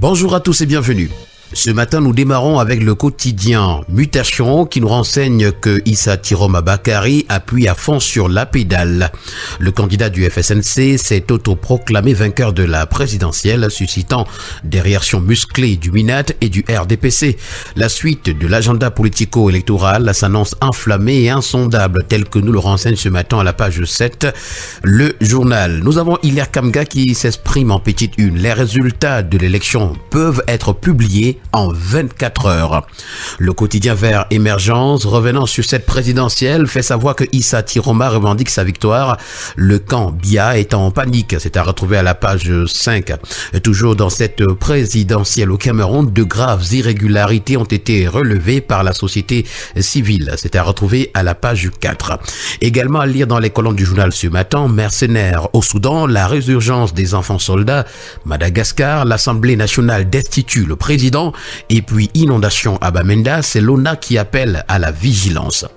Bonjour à tous et bienvenue. Ce matin, nous démarrons avec le quotidien Mutation qui nous renseigne que Issa Tiroma Bakary appuie à fond sur la pédale. Le candidat du FSNC s'est autoproclamé vainqueur de la présidentielle, suscitant des réactions musclées du MINAT et du RDPC. La suite de l'agenda politico-électoral s'annonce enflammée et insondable, tel que nous le renseigne ce matin à la page 7, le journal. Nous avons Hilaire Kamga qui s'exprime en petite une. Les résultats de l'élection peuvent être publiés en 24 heures. Le quotidien Vert Émergence, revenant sur cette présidentielle, fait savoir que Issa Tiroma revendique sa victoire. Le camp Bia est en panique. C'est à retrouver à la page 5. Toujours dans cette présidentielle au Cameroun, de graves irrégularités ont été relevées par la société civile. C'est à retrouver à la page 4. Également à lire dans les colonnes du journal ce matin, mercenaires au Soudan, la résurgence des enfants soldats, Madagascar, l'Assemblée nationale destitue le président. Et puis inondation à Bamenda, c'est l'ONA qui appelle à la vigilance.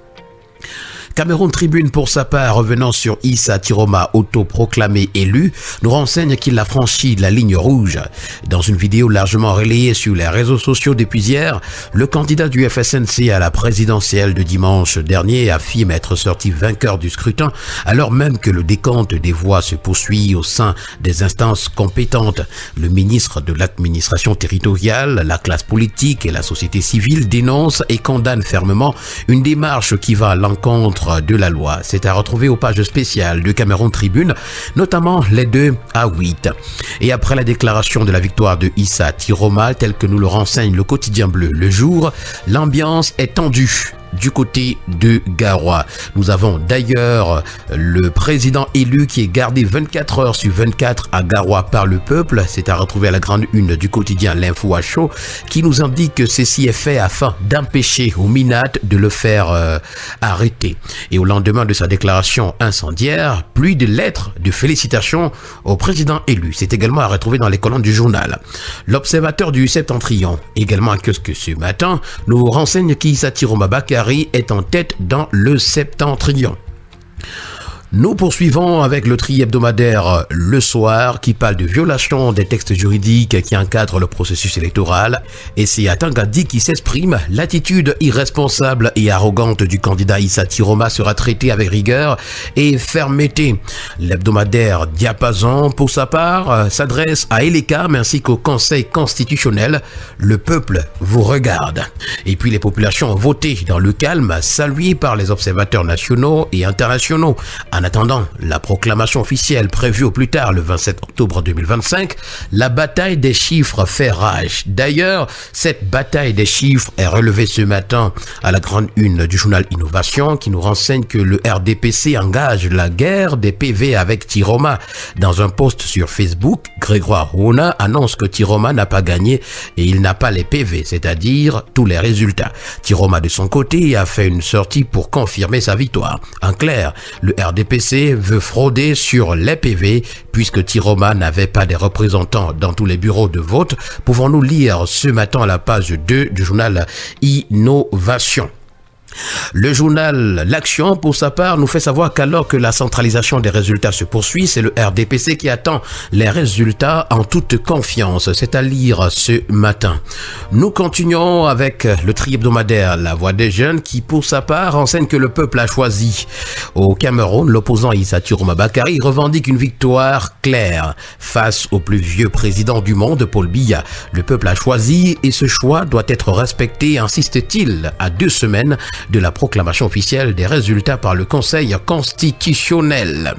Cameroun Tribune, pour sa part, revenant sur Issa Tiroma, autoproclamé élu, nous renseigne qu'il a franchi la ligne rouge. Dans une vidéo largement relayée sur les réseaux sociaux depuis hier, le candidat du FSNC à la présidentielle de dimanche dernier affirme être sorti vainqueur du scrutin, alors même que le décompte des voix se poursuit au sein des instances compétentes. Le ministre de l'administration territoriale, la classe politique et la société civile dénoncent et condamnent fermement une démarche qui va à l'encontre de la loi. C'est à retrouver aux pages spéciales de Cameroun Tribune, notamment les 2 à 8. Et après la déclaration de la victoire de Issa Tiroma, tel que nous le renseigne le quotidien bleu Le Jour, l'ambiance est tendue du côté de Garoua. Nous avons d'ailleurs le président élu qui est gardé 24 heures sur 24 à Garoua par le peuple. C'est à retrouver à la grande une du quotidien L'Info à chaud qui nous indique que ceci est fait afin d'empêcher au MINAT de le faire arrêter. Et au lendemain de sa déclaration incendiaire, plus de lettres de félicitations au président élu. C'est également à retrouver dans les colonnes du journal. L'observateur du Septentrion, également à kiosque ce matin, nous renseigne qu'Issa Tiroma Bakary est en tête dans le Septentrion. Nous poursuivons avec le tri hebdomadaire Le Soir qui parle de violation des textes juridiques qui encadrent le processus électoral. Et c'est à Tangadi qui s'exprime. L'attitude irresponsable et arrogante du candidat Issa Tiroma sera traitée avec rigueur et fermeté. L'hebdomadaire Diapason, pour sa part, s'adresse à Elecam ainsi qu'au Conseil constitutionnel. Le peuple vous regarde. Et puis les populations ont voté dans le calme, saluées par les observateurs nationaux et internationaux. En attendant la proclamation officielle prévue au plus tard le 27 octobre 2025, la bataille des chiffres fait rage. D'ailleurs, cette bataille des chiffres est relevée ce matin à la grande une du journal Innovation qui nous renseigne que le RDPC engage la guerre des PV avec Tiroma. Dans un post sur Facebook, Grégoire Rona annonce que Tiroma n'a pas gagné et il n'a pas les PV, c'est-à-dire tous les résultats. Tiroma de son côté a fait une sortie pour confirmer sa victoire. En clair, le RDPC veut frauder sur les PV puisque Tiroma n'avait pas des représentants dans tous les bureaux de vote. Pouvons-nous lire ce matin à la page 2 du journal Innovation. Le journal L'Action, pour sa part, nous fait savoir qu'alors que la centralisation des résultats se poursuit, c'est le RDPC qui attend les résultats en toute confiance. C'est à lire ce matin. Nous continuons avec le tri hebdomadaire La Voix des Jeunes qui, pour sa part, enseigne que le peuple a choisi. Au Cameroun, l'opposant Issa Tiroma Bakary revendique une victoire claire face au plus vieux président du monde, Paul Biya. Le peuple a choisi et ce choix doit être respecté, insiste-t-il, à 2 semaines de la proclamation officielle des résultats par le Conseil constitutionnel.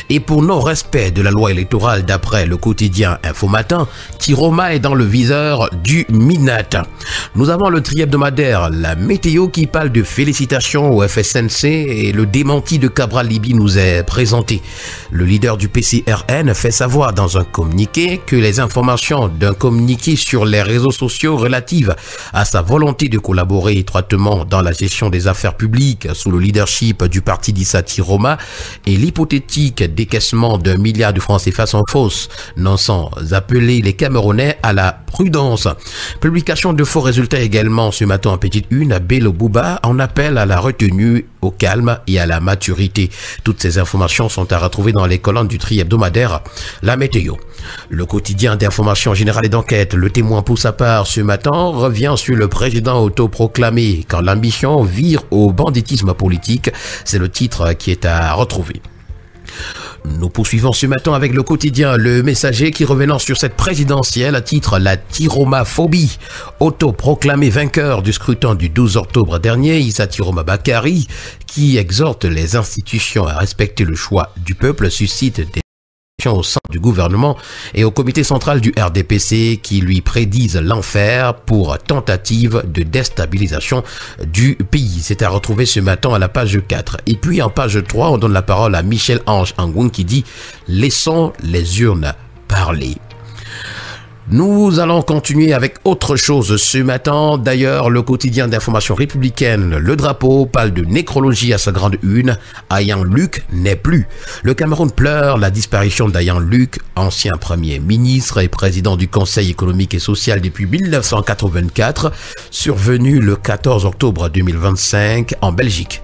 Et pour non-respect de la loi électorale d'après le quotidien Info Matin, Tiroma est dans le viseur du MINAT. Nous avons le tri hebdomadaire La Météo qui parle de félicitations au FSNC et le démenti de Cabral Libye nous est présenté. Le leader du PCRN fait savoir dans un communiqué que les informations d'un communiqué sur les réseaux sociaux relatives à sa volonté de collaborer étroitement dans la gestion des affaires publiques sous le leadership du parti d'Issa Tiroma et l'hypothétique politique décaissement d'1 milliard de francs CFA sont fausses, non sans appeler les Camerounais à la prudence. Publication de faux résultats également ce matin en petite une, Bello Bouba en appelle à la retenue, au calme et à la maturité. Toutes ces informations sont à retrouver dans les colonnes du tri hebdomadaire La Météo. Le quotidien d'information générale et d'enquête, Le Témoin pour sa part ce matin, revient sur le président autoproclamé quand l'ambition vire au banditisme politique. C'est le titre qui est à retrouver. Nous poursuivons ce matin avec le quotidien Le Messager qui, revenant sur cette présidentielle, à titre La Tiromaphobie. Autoproclamé vainqueur du scrutin du 12 octobre dernier, Issa Tiroma Bakari, qui exhorte les institutions à respecter le choix du peuple, suscite des au sein du gouvernement et au comité central du RDPC qui lui prédisent l'enfer pour tentative de déstabilisation du pays. C'est à retrouver ce matin à la page 4. Et puis en page 3, on donne la parole à Michel-Ange Angoun qui dit « Laissons les urnes parler ». Nous allons continuer avec autre chose ce matin. D'ailleurs, le quotidien d'information républicaine, Le Drapeau, parle de nécrologie à sa grande une. Ayan Luc n'est plus. Le Cameroun pleure la disparition d'Ayan Luc, ancien premier ministre et président du Conseil économique et social depuis 1984, survenu le 14 octobre 2025 en Belgique.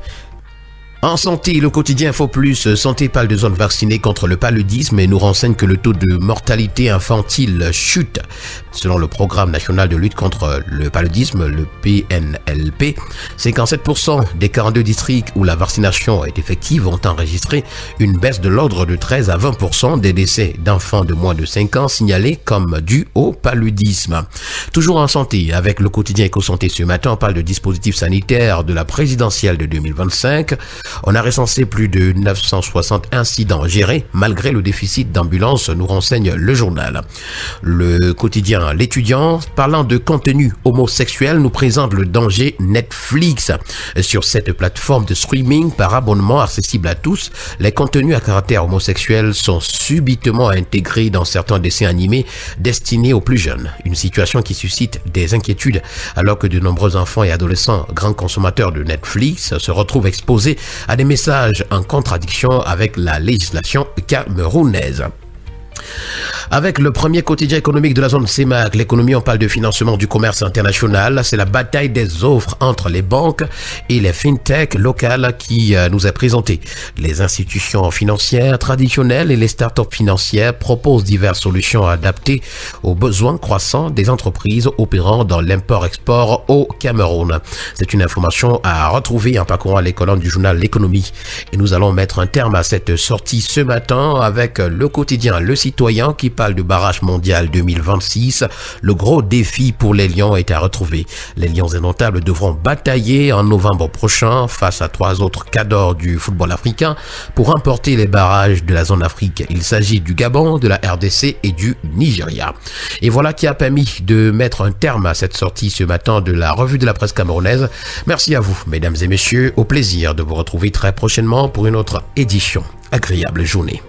En santé, le quotidien Info Plus, Santé parle de zones vaccinées contre le paludisme et nous renseigne que le taux de mortalité infantile chute. Selon le programme national de lutte contre le paludisme, le PNLP, 57% des 42 districts où la vaccination est effective ont enregistré une baisse de l'ordre de 13 à 20% des décès d'enfants de moins de 5 ans signalés comme dus au paludisme. Toujours en santé, avec le quotidien Éco-Santé ce matin, on parle de dispositifs sanitaires de la présidentielle de 2025. On a recensé plus de 960 incidents gérés malgré le déficit d'ambulances, nous renseigne le journal. Le quotidien L'étudiant, parlant de contenu homosexuel, nous présente le danger Netflix. Sur cette plateforme de streaming par abonnement accessible à tous, les contenus à caractère homosexuel sont subitement intégrés dans certains dessins animés destinés aux plus jeunes. Une situation qui suscite des inquiétudes alors que de nombreux enfants et adolescents, grands consommateurs de Netflix, se retrouvent exposés à des messages en contradiction avec la législation camerounaise. Avec le premier quotidien économique de la zone CEMAC, l'économie, on parle de financement du commerce international. C'est la bataille des offres entre les banques et les fintech locales qui nous est présentée. Les institutions financières traditionnelles et les startups financières proposent diverses solutions adaptées aux besoins croissants des entreprises opérant dans l'import-export au Cameroun. C'est une information à retrouver en parcourant les colonnes du journal L'économie. Et nous allons mettre un terme à cette sortie ce matin avec le quotidien Le Citoyen qui parle de barrage mondial 2026. Le gros défi pour les Lions est à retrouver. Les Lions indomptables devront batailler en novembre prochain face à 3 autres cadors du football africain pour remporter les barrages de la zone Afrique. Il s'agit du Gabon, de la RDC et du Nigeria. Et voilà qui a permis de mettre un terme à cette sortie ce matin de la revue de la presse camerounaise. Merci à vous, mesdames et messieurs. Au plaisir de vous retrouver très prochainement pour une autre édition. Agréable journée.